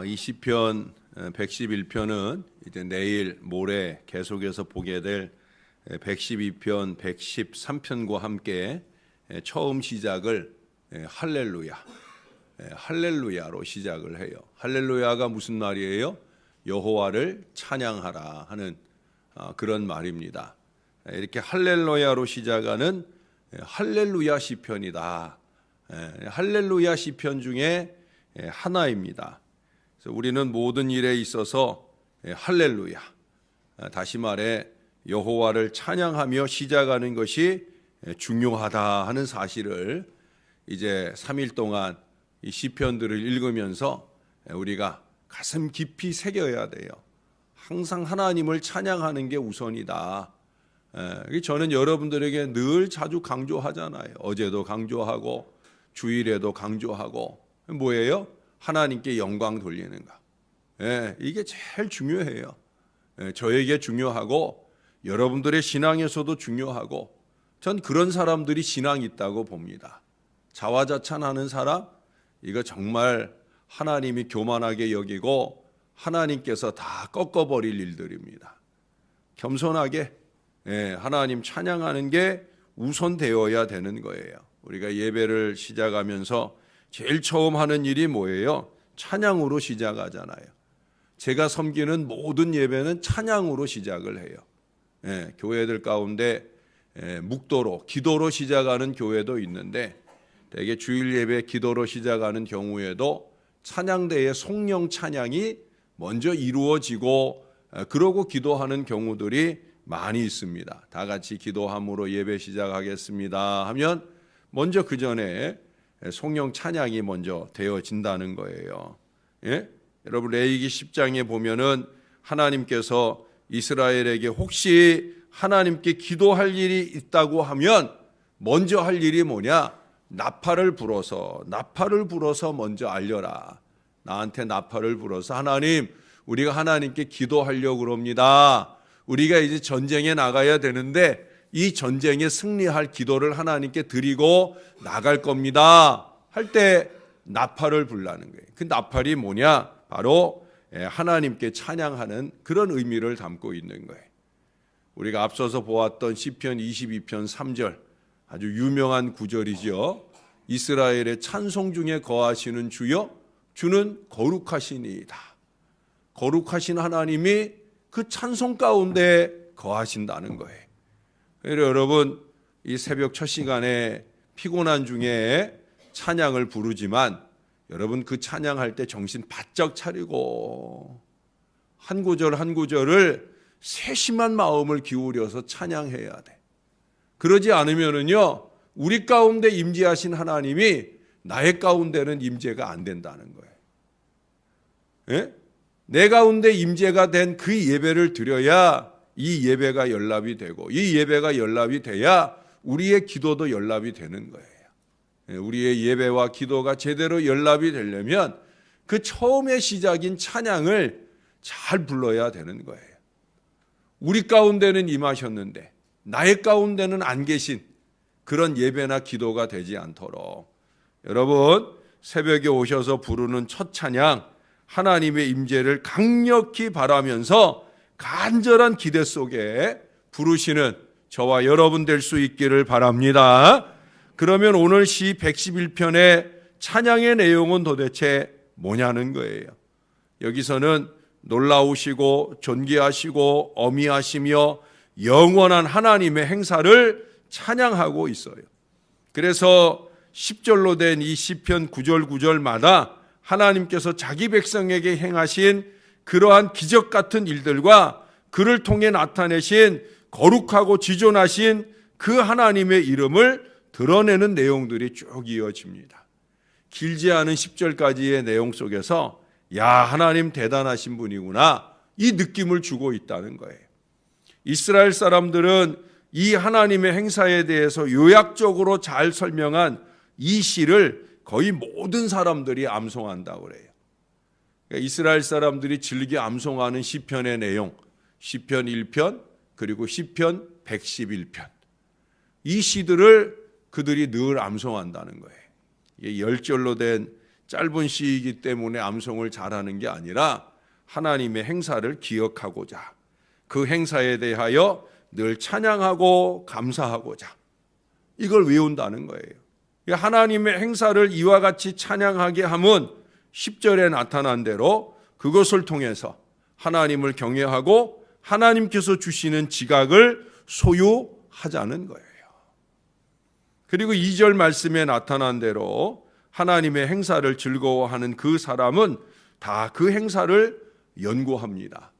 이 시편 111편은 이제 내일 모레 계속해서 보게 될 112편, 113편과 함께 처음 시작을 할렐루야, 할렐루야로 시작을 해요. 할렐루야가 무슨 말이에요? 여호와를 찬양하라 하는 그런 말입니다. 이렇게 할렐루야로 시작하는 할렐루야 시편이다. 할렐루야 시편 중에 하나입니다. 그래서 우리는 모든 일에 있어서 할렐루야, 다시 말해 여호와를 찬양하며 시작하는 것이 중요하다 하는 사실을 이제 3일 동안 이 시편들을 읽으면서 우리가 가슴 깊이 새겨야 돼요. 항상 하나님을 찬양하는 게 우선이다. 저는 여러분들에게 늘 자주 강조하잖아요. 어제도 강조하고 주일에도 강조하고 뭐예요? 하나님께 영광 돌리는 거. 이게 제일 중요해요. 저에게 중요하고 여러분들의 신앙에서도 중요하고 전 그런 사람들이 신앙이 있다고 봅니다. 자화자찬하는 사람, 이거 정말 하나님이 교만하게 여기고 하나님께서 다 꺾어버릴 일들입니다. 겸손하게 하나님 찬양하는 게 우선되어야 되는 거예요. 우리가 예배를 시작하면서 제일 처음 하는 일이 뭐예요? 찬양으로 시작하잖아요. 제가 섬기는 모든 예배는 찬양으로 시작을 해요. 교회들 가운데 묵도로, 기도로 시작하는 교회도 있는데 대개 주일 예배 기도로 시작하는 경우에도 찬양대의 송영 찬양이 먼저 이루어지고 그러고 기도하는 경우들이 많이 있습니다. 다 같이 기도함으로 예배 시작하겠습니다 하면 먼저 그 전에 송영 찬양이 먼저 되어진다는 거예요. 여러분 레위기 10장에 보면은 하나님께서 이스라엘에게 혹시 하나님께 기도할 일이 있다고 하면 먼저 할 일이 뭐냐? 나팔을 불어서 먼저 알려라. 나한테 나팔을 불어서 하나님, 우리가 하나님께 기도하려고 그럽니다. 우리가 이제 전쟁에 나가야 되는데 이 전쟁에 승리할 기도를 하나님께 드리고 나갈 겁니다. 할 때 나팔을 불라는 거예요. 그 나팔이 뭐냐? 바로 하나님께 찬양하는 그런 의미를 담고 있는 거예요. 우리가 앞서서 보았던 시편 22편 3절 아주 유명한 구절이죠. 이스라엘의 찬송 중에 거하시는 주여, 주는 거룩하시니이다. 거룩하신 하나님이 그 찬송 가운데 거하신다는 거예요. 여러분 이 새벽 첫 시간에 피곤한 중에 찬양을 부르지만 여러분 그 찬양할 때 정신 바짝 차리고 한 구절 한 구절을 세심한 마음을 기울여서 찬양해야 돼. 그러지 않으면은요 우리 가운데 임재하신 하나님이 나의 가운데는 임재가 안 된다는 거예요. 내 가운데 임재가 된 그 예배를 드려야 이 예배가 연락이 되고 이 예배가 연락이 돼야 우리의 기도도 연락이 되는 거예요. 우리의 예배와 기도가 제대로 연락이 되려면 그 처음의 시작인 찬양을 잘 불러야 되는 거예요. 우리 가운데는 임하셨는데 나의 가운데는 안 계신 그런 예배나 기도가 되지 않도록 여러분 새벽에 오셔서 부르는 첫 찬양 하나님의 임재를 강력히 바라면서 간절한 기대 속에 부르시는 저와 여러분 될 수 있기를 바랍니다. 그러면 오늘 시 111편의 찬양의 내용은 도대체 뭐냐는 거예요. 여기서는 놀라우시고 존귀하시고 어미하시며 영원한 하나님의 행사를 찬양하고 있어요. 그래서 10절로 된 이 시편 9절 9절마다 하나님께서 자기 백성에게 행하신 그러한 기적 같은 일들과 그를 통해 나타내신 거룩하고 지존하신 그 하나님의 이름을 드러내는 내용들이 쭉 이어집니다. 길지 않은 10절까지의 내용 속에서 야 하나님 대단하신 분이구나 이 느낌을 주고 있다는 거예요. 이스라엘 사람들은 이 하나님의 행사에 대해서 요약적으로 잘 설명한 이 시를 거의 모든 사람들이 암송한다고 그래요. 그러니까 이스라엘 사람들이 즐겨 암송하는 시편의 내용, 시편 1편 그리고 시편 111편 이 시들을 그들이 늘 암송한다는 거예요. 이게 10절로 된 짧은 시이기 때문에 암송을 잘하는 게 아니라 하나님의 행사를 기억하고자, 그 행사에 대하여 늘 찬양하고 감사하고자 이걸 외운다는 거예요. 하나님의 행사를 이와 같이 찬양하게 함은 10절에 나타난 대로 그것을 통해서 하나님을 경외하고 하나님께서 주시는 지각을 소유하자는 거예요. 그리고 2절 말씀에 나타난 대로 하나님의 행사를 즐거워하는 그 사람은 다 그 행사를 연구합니다.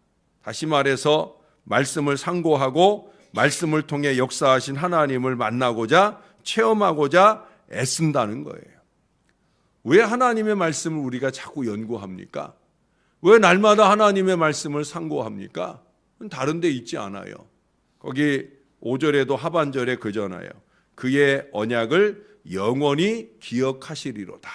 다시 말해서 말씀을 상고하고 말씀을 통해 역사하신 하나님을 만나고자 체험하고자 애쓴다는 거예요. 왜 하나님의 말씀을 우리가 자꾸 연구합니까? 왜 날마다 하나님의 말씀을 상고합니까? 다른 데 있지 않아요. 거기 5절에도 하반절에 그러잖아요. 그의 언약을 영원히 기억하시리로다.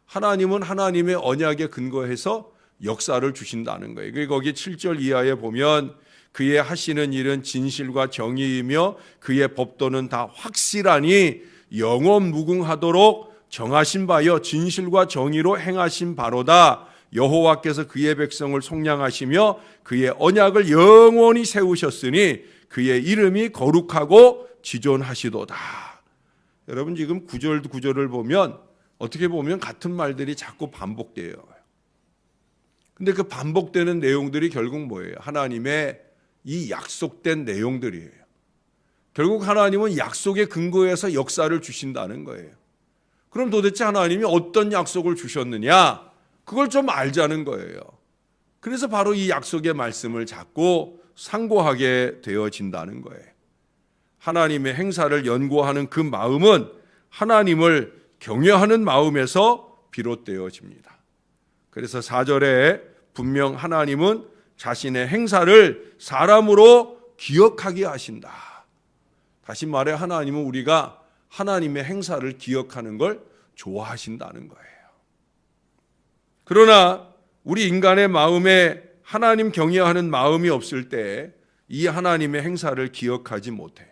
하나님은 하나님의 언약에 근거해서 역사를 주신다는 거예요. 그리고 거기 7절 이하에 보면 그의 하시는 일은 진실과 정의이며 그의 법도는 다 확실하니 영원 무궁하도록 정하신 바여 진실과 정의로 행하신 바로다. 여호와께서 그의 백성을 속량하시며 그의 언약을 영원히 세우셨으니 그의 이름이 거룩하고 지존하시도다. 여러분 지금 9절을 보면 어떻게 보면 같은 말들이 자꾸 반복돼요. 근데 그 반복되는 내용들이 결국 뭐예요? 하나님의 이 약속된 내용들이에요. 결국 하나님은 약속에 근거해서 역사를 주신다는 거예요. 그럼 도대체 하나님이 어떤 약속을 주셨느냐? 그걸 좀 알자는 거예요. 그래서 바로 이 약속의 말씀을 자꾸 상고하게 되어진다는 거예요. 하나님의 행사를 연구하는 그 마음은 하나님을 경외하는 마음에서 비롯되어집니다. 그래서 4절에 분명 하나님은 자신의 행사를 사람으로 기억하게 하신다. 다시 말해 하나님은 우리가 하나님의 행사를 기억하는 걸 좋아하신다는 거예요. 그러나 우리 인간의 마음에 하나님 경외하는 마음이 없을 때 이 하나님의 행사를 기억하지 못해.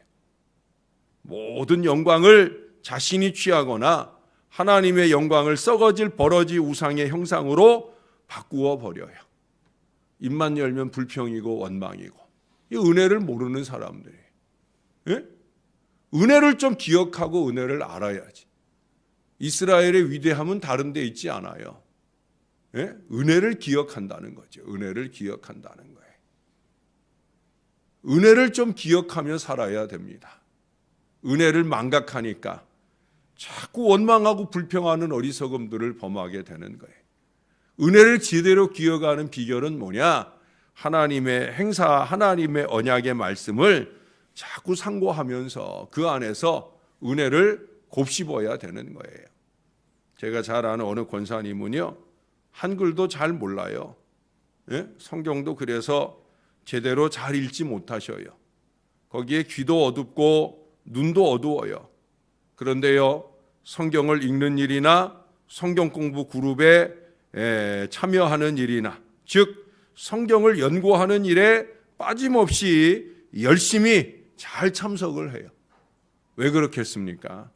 모든 영광을 자신이 취하거나 하나님의 영광을 썩어질 버러지 우상의 형상으로 바꾸어 버려요. 입만 열면 불평이고 원망이고. 이 은혜를 모르는 사람들이. 예? 은혜를 좀 기억하고 은혜를 알아야지. 이스라엘의 위대함은 다른 데 있지 않아요. 예? 은혜를 기억한다는 거죠. 은혜를 기억한다는 거예요. 은혜를 좀 기억하며 살아야 됩니다. 은혜를 망각하니까 자꾸 원망하고 불평하는 어리석음들을 범하게 되는 거예요. 은혜를 제대로 기억하는 비결은 뭐냐? 하나님의 행사, 하나님의 언약의 말씀을 자꾸 상고하면서 그 안에서 은혜를 곱씹어야 되는 거예요. 제가 잘 아는 어느 권사님은요, 한글도 잘 몰라요. 예? 성경도 그래서 제대로 잘 읽지 못하셔요. 거기에 귀도 어둡고 눈도 어두워요. 그런데요, 성경을 읽는 일이나 성경 공부 그룹에 참여하는 일이나, 즉 성경을 연구하는 일에 빠짐없이 열심히 잘 참석을 해요. 왜 그렇겠습니까?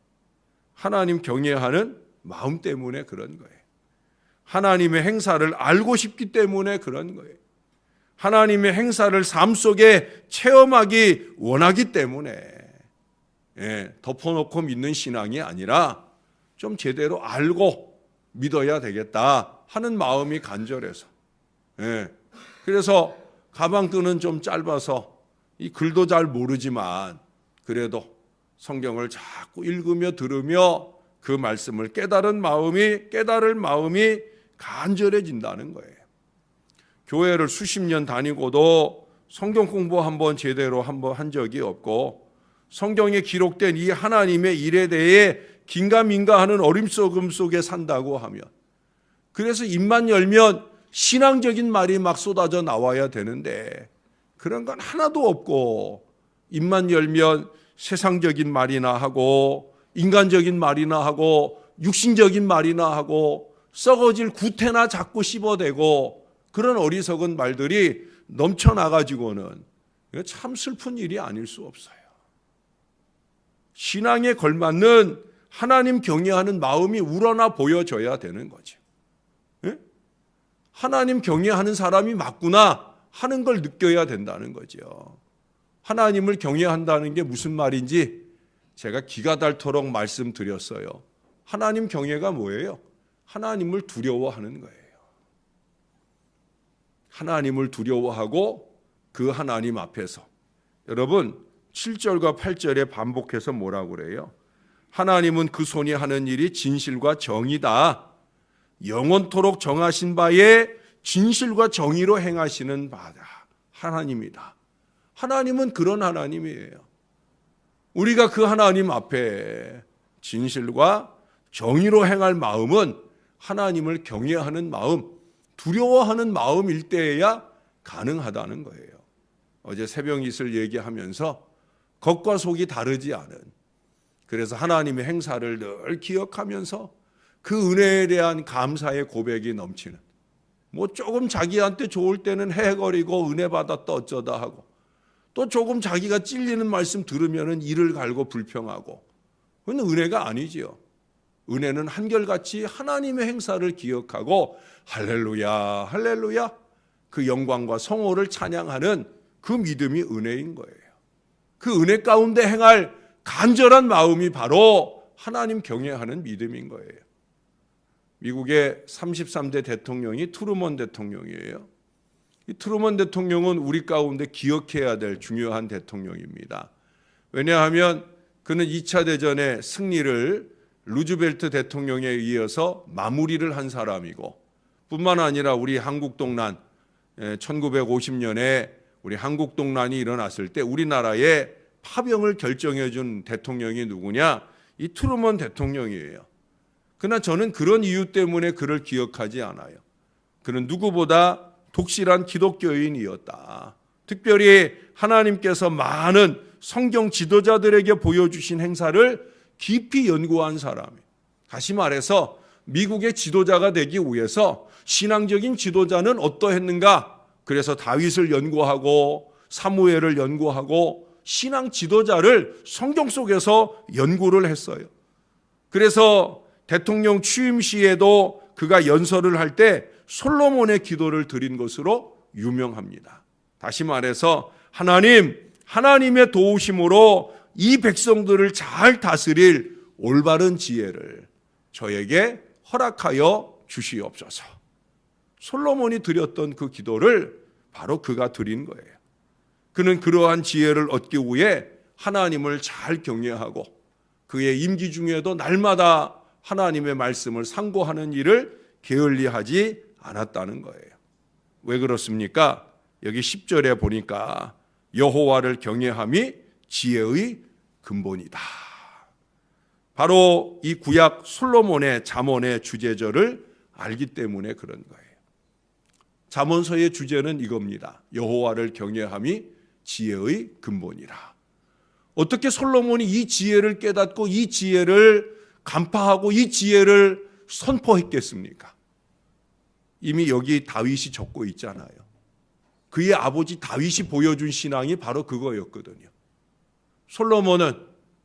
하나님 경외하는 마음 때문에 그런 거예요. 하나님의 행사를 알고 싶기 때문에 그런 거예요. 하나님의 행사를 삶 속에 체험하기 원하기 때문에 덮어놓고 믿는 신앙이 아니라 좀 제대로 알고 믿어야 되겠다 하는 마음이 간절해서. 그래서 가방끈은 좀 짧아서 이 글도 잘 모르지만 그래도 성경을 자꾸 읽으며 들으며 그 말씀을 깨달을 마음이 간절해진다는 거예요. 교회를 수십 년 다니고도 성경 공부 한번 제대로 한번 한 적이 없고 성경에 기록된 이 하나님의 일에 대해 긴가민가하는 어림소금 속에 산다고 하면, 그래서 입만 열면 신앙적인 말이 막 쏟아져 나와야 되는데 그런 건 하나도 없고 입만 열면 세상적인 말이나 하고 인간적인 말이나 하고 육신적인 말이나 하고 썩어질 구태나 자꾸 씹어대고 그런 어리석은 말들이 넘쳐나가지고는 참 슬픈 일이 아닐 수 없어요. 신앙에 걸맞는 하나님 경외하는 마음이 우러나 보여져야 되는 거죠. 예? 하나님 경외하는 사람이 맞구나 하는 걸 느껴야 된다는 거죠. 하나님을 경외한다는 게 무슨 말인지 제가 기가 닳도록 말씀드렸어요. 하나님 경외가 뭐예요? 하나님을 두려워하는 거예요. 하나님을 두려워하고 그 하나님 앞에서, 여러분 7절과 8절에 반복해서 뭐라고 그래요? 하나님은 그 손이 하는 일이 진실과 정의다. 영원토록 정하신 바에 진실과 정의로 행하시는 바다. 하나님이다. 하나님은 그런 하나님이에요. 우리가 그 하나님 앞에 진실과 정의로 행할 마음은 하나님을 경외하는 마음, 두려워하는 마음일 때에야 가능하다는 거예요. 어제 새벽 이슬 얘기하면서 겉과 속이 다르지 않은, 그래서 하나님의 행사를 늘 기억하면서 그 은혜에 대한 감사의 고백이 넘치는, 뭐 조금 자기한테 좋을 때는 헤헤거리고 은혜 받았다 어쩌다 하고, 또 조금 자기가 찔리는 말씀 들으면은 이를 갈고 불평하고, 그건 은혜가 아니지요. 은혜는 한결같이 하나님의 행사를 기억하고 할렐루야 할렐루야 그 영광과 성호를 찬양하는 그 믿음이 은혜인 거예요. 그 은혜 가운데 행할 간절한 마음이 바로 하나님 경외하는 믿음인 거예요. 미국의 33대 대통령이 트루먼 대통령이에요. 이 트루먼 대통령은 우리 가운데 기억해야 될 중요한 대통령입니다. 왜냐하면 그는 2차 대전의 승리를 루즈벨트 대통령에 이어서 마무리를 한 사람이고, 뿐만 아니라 우리 한국동란 1950년에 우리 한국동란이 일어났을 때 우리나라의 파병을 결정해 준 대통령이 누구냐? 이 트루먼 대통령이에요. 그러나 저는 그런 이유 때문에 그를 기억하지 않아요. 그는 누구보다 독실한 기독교인이었다. 특별히 하나님께서 많은 성경 지도자들에게 보여주신 행사를 깊이 연구한 사람이에요. 다시 말해서 미국의 지도자가 되기 위해서 신앙적인 지도자는 어떠했는가? 그래서 다윗을 연구하고 사무엘을 연구하고 신앙 지도자를 성경 속에서 연구를 했어요. 그래서 대통령 취임 시에도 그가 연설을 할 때 솔로몬의 기도를 드린 것으로 유명합니다. 다시 말해서 하나님의 도우심으로 이 백성들을 잘 다스릴 올바른 지혜를 저에게 허락하여 주시옵소서. 솔로몬이 드렸던 그 기도를 바로 그가 드린 거예요. 그는 그러한 지혜를 얻기 위해 하나님을 잘 경외하고 그의 임기 중에도 날마다 하나님의 말씀을 상고하는 일을 게을리하지 않았다는 거예요. 왜 그렇습니까? 여기 10절에 보니까 여호와를 경외함이 지혜의 근본이다. 바로 이 구약 솔로몬의 잠언의 주제절을 알기 때문에 그런 거예요. 잠언서의 주제는 이겁니다. 여호와를 경외함이 지혜의 근본이라. 어떻게 솔로몬이 이 지혜를 깨닫고 이 지혜를 간파하고 이 지혜를 선포했겠습니까? 이미 여기 다윗이 적고 있잖아요. 그의 아버지 다윗이 보여준 신앙이 바로 그거였거든요. 솔로몬은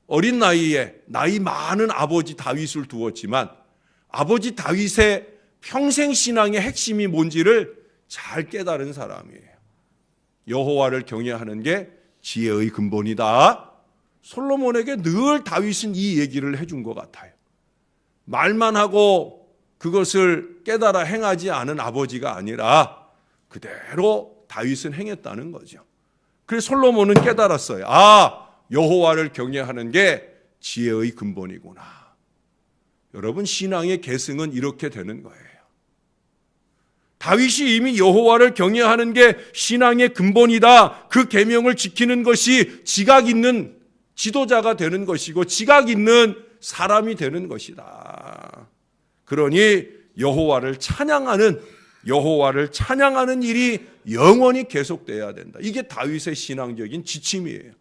어린 나이에 나이 많은 아버지 다윗을 두었지만 아버지 다윗의 평생 신앙의 핵심이 뭔지를 잘 깨달은 사람이에요. 여호와를 경외하는 게 지혜의 근본이다. 솔로몬에게 늘 다윗은 이 얘기를 해준 것 같아요. 말만 하고 그것을 깨달아 행하지 않은 아버지가 아니라 그대로 다윗은 행했다는 거죠. 그래서 솔로몬은 깨달았어요. 여호와를 경외하는 게 지혜의 근본이구나. 여러분, 신앙의 계승은 이렇게 되는 거예요. 다윗이 이미 여호와를 경외하는 게 신앙의 근본이다. 그 계명을 지키는 것이 지각 있는 지도자가 되는 것이고 지각 있는 사람이 되는 것이다. 그러니 여호와를 찬양하는 일이 영원히 계속돼야 된다. 이게 다윗의 신앙적인 지침이에요.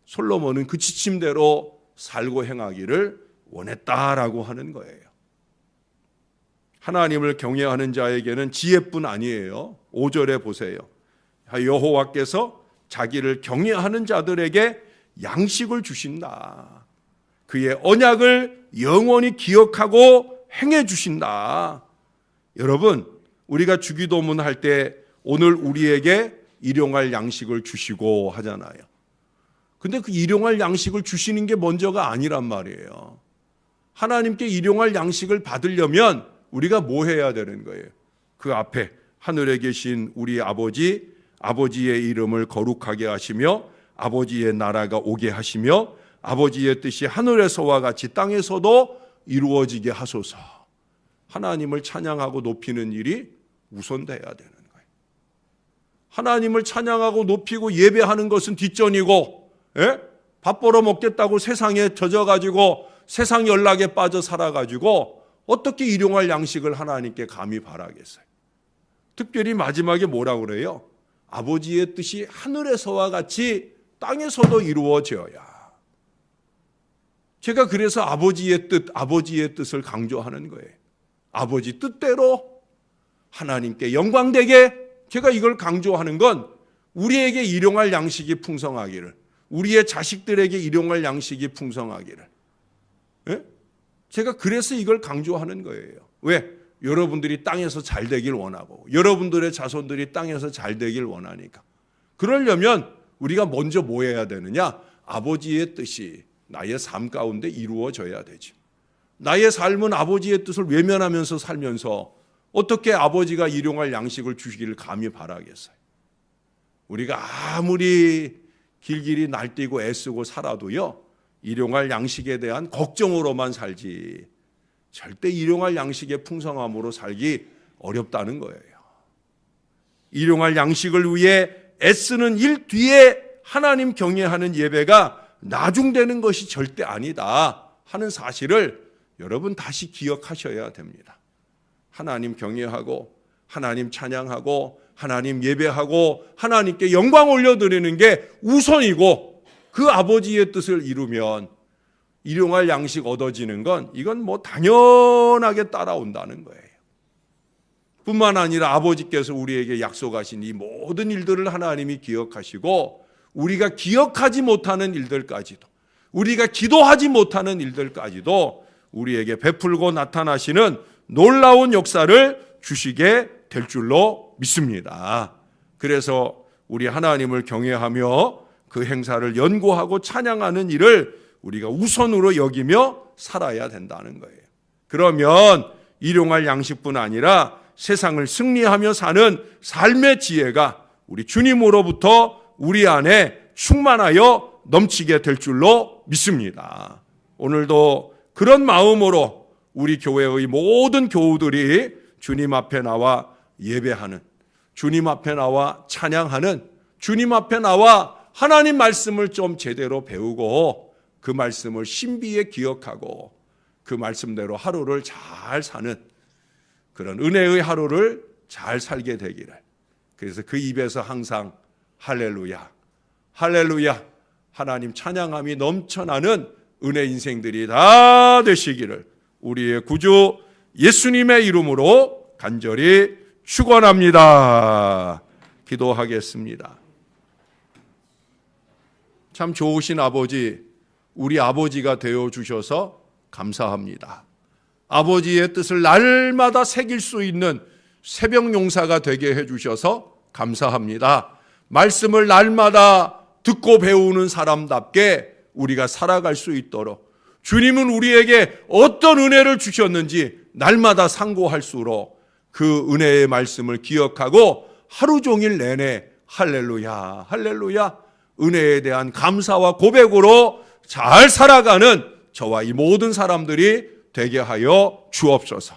솔로몬은 그 지침대로 살고 행하기를 원했다라고 하는 거예요. 하나님을 경외하는 자에게는 지혜뿐 아니에요. 5절에 보세요. 여호와께서 자기를 경외하는 자들에게 양식을 주신다. 그의 언약을 영원히 기억하고 행해 주신다. 여러분, 우리가 주기도문 할 때 오늘 우리에게 일용할 양식을 주시고 하잖아요. 근데 그 일용할 양식을 주시는 게 먼저가 아니란 말이에요. 하나님께 일용할 양식을 받으려면 우리가 뭐 해야 되는 거예요? 그 앞에 하늘에 계신 우리 아버지, 아버지의 이름을 거룩하게 하시며 아버지의 나라가 오게 하시며 아버지의 뜻이 하늘에서와 같이 땅에서도 이루어지게 하소서. 하나님을 찬양하고 높이는 일이 우선돼야 되는 거예요. 하나님을 찬양하고 높이고 예배하는 것은 뒷전이고, 밥 벌어 먹겠다고 세상에 젖어가지고 세상 연락에 빠져 살아가지고 어떻게 일용할 양식을 하나님께 감히 바라겠어요. 특별히 마지막에 뭐라고 그래요? 아버지의 뜻이 하늘에서와 같이 땅에서도 이루어져야. 제가 그래서 아버지의 뜻을 강조하는 거예요. 아버지 뜻대로 하나님께 영광되게. 제가 이걸 강조하는 건 우리에게 일용할 양식이 풍성하기를, 우리의 자식들에게 일용할 양식이 풍성하기를. 제가 그래서 이걸 강조하는 거예요. 왜? 여러분들이 땅에서 잘 되길 원하고 여러분들의 자손들이 땅에서 잘 되길 원하니까. 그러려면 우리가 먼저 뭐 해야 되느냐? 아버지의 뜻이 나의 삶 가운데 이루어져야 되죠. 나의 삶은 아버지의 뜻을 외면하면서 살면서 어떻게 아버지가 일용할 양식을 주시기를 감히 바라겠어요. 우리가 아무리 길길이 날뛰고 애쓰고 살아도요, 일용할 양식에 대한 걱정으로만 살지 절대 일용할 양식의 풍성함으로 살기 어렵다는 거예요. 일용할 양식을 위해 애쓰는 일 뒤에 하나님 경외하는 예배가 나중되는 것이 절대 아니다 하는 사실을 여러분 다시 기억하셔야 됩니다. 하나님 경외하고 하나님 찬양하고 하나님 예배하고 하나님께 영광 올려드리는 게 우선이고, 그 아버지의 뜻을 이루면 일용할 양식 얻어지는 건 이건 뭐 당연하게 따라온다는 거예요. 뿐만 아니라 아버지께서 우리에게 약속하신 이 모든 일들을 하나님이 기억하시고 우리가 기억하지 못하는 일들까지도, 우리가 기도하지 못하는 일들까지도 우리에게 베풀고 나타나시는 놀라운 역사를 주시게 될 줄로 믿습니다. 그래서 우리 하나님을 경외하며 그 행사를 연구하고 찬양하는 일을 우리가 우선으로 여기며 살아야 된다는 거예요. 그러면 일용할 양식뿐 아니라 세상을 승리하며 사는 삶의 지혜가 우리 주님으로부터 우리 안에 충만하여 넘치게 될 줄로 믿습니다. 오늘도 그런 마음으로 우리 교회의 모든 교우들이 주님 앞에 나와 예배하는, 주님 앞에 나와 찬양하는, 주님 앞에 나와 하나님 말씀을 좀 제대로 배우고 그 말씀을 신비에 기억하고 그 말씀대로 하루를 잘 사는 그런 은혜의 하루를 잘 살게 되기를. 그래서 그 입에서 항상 할렐루야, 할렐루야, 하나님 찬양함이 넘쳐나는 은혜 인생들이 다 되시기를 우리의 구주 예수님의 이름으로 간절히 축원합니다. 기도하겠습니다. 참 좋으신 아버지, 우리 아버지가 되어 주셔서 감사합니다. 아버지의 뜻을 날마다 새길 수 있는 새벽 용사가 되게 해 주셔서 감사합니다. 말씀을 날마다 듣고 배우는 사람답게 우리가 살아갈 수 있도록 주님은 우리에게 어떤 은혜를 주셨는지 날마다 상고할수록 그 은혜의 말씀을 기억하고 하루 종일 내내 할렐루야, 할렐루야, 은혜에 대한 감사와 고백으로 잘 살아가는 저와 이 모든 사람들이 되게 하여 주옵소서.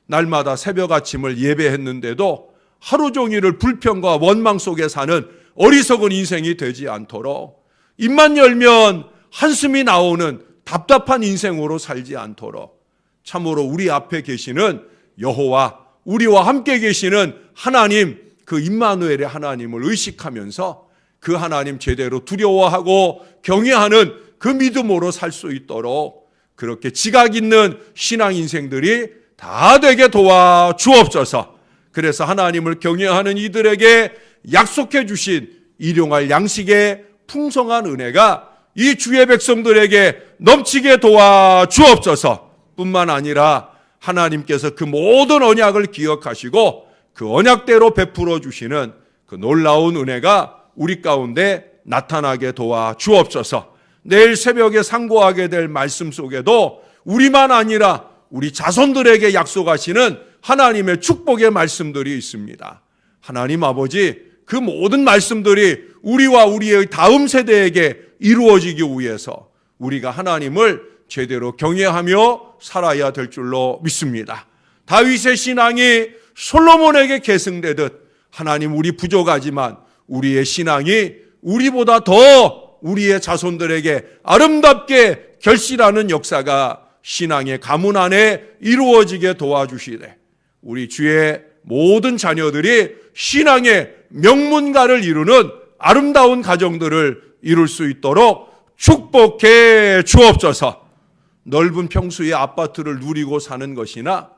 날마다 새벽 아침을 예배했는데도 하루 종일을 불평과 원망 속에 사는 어리석은 인생이 되지 않도록, 입만 열면 한숨이 나오는 답답한 인생으로 살지 않도록 참으로 우리 앞에 계시는 여호와, 우리와 함께 계시는 하나님, 그 임마누엘의 하나님을 의식하면서 그 하나님 제대로 두려워하고 경외하는 그 믿음으로 살 수 있도록 그렇게 지각 있는 신앙 인생들이 다 되게 도와 주옵소서. 그래서 하나님을 경외하는 이들에게 약속해 주신 일용할 양식의 풍성한 은혜가 이 주의 백성들에게 넘치게 도와 주옵소서. 뿐만 아니라 하나님께서 그 모든 언약을 기억하시고 그 언약대로 베풀어 주시는 그 놀라운 은혜가 우리 가운데 나타나게 도와 주옵소서. 내일 새벽에 상고하게 될 말씀 속에도 우리만 아니라 우리 자손들에게 약속하시는 하나님의 축복의 말씀들이 있습니다. 하나님 아버지, 그 모든 말씀들이 우리와 우리의 다음 세대에게 이루어지기 위해서 우리가 하나님을 제대로 경외하며 살아야 될 줄로 믿습니다. 다윗의 신앙이 솔로몬에게 계승되듯 하나님, 우리 부족하지만 우리의 신앙이 우리보다 더 우리의 자손들에게 아름답게 결실하는 역사가 신앙의 가문 안에 이루어지게 도와주시되 우리 주의 모든 자녀들이 신앙의 명문가를 이루는 아름다운 가정들을 이룰 수 있도록 축복해 주옵소서. 넓은 평수의 아파트를 누리고 사는 것이나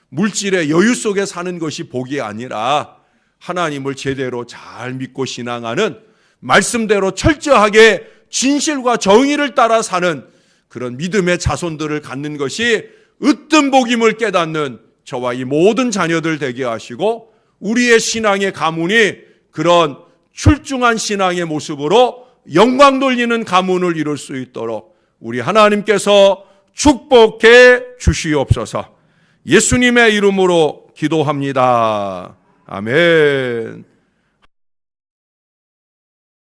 물질의 여유 속에 사는 것이 복이 아니라 하나님을 제대로 잘 믿고 신앙하는, 말씀대로 철저하게 진실과 정의를 따라 사는 그런 믿음의 자손들을 갖는 것이 으뜸 복임을 깨닫는 저와 이 모든 자녀들 되게 하시고 우리의 신앙의 가문이 그런 출중한 신앙의 모습으로 영광 돌리는 가문을 이룰 수 있도록 우리 하나님께서 축복해 주시옵소서. 예수님의 이름으로 기도합니다. 아멘.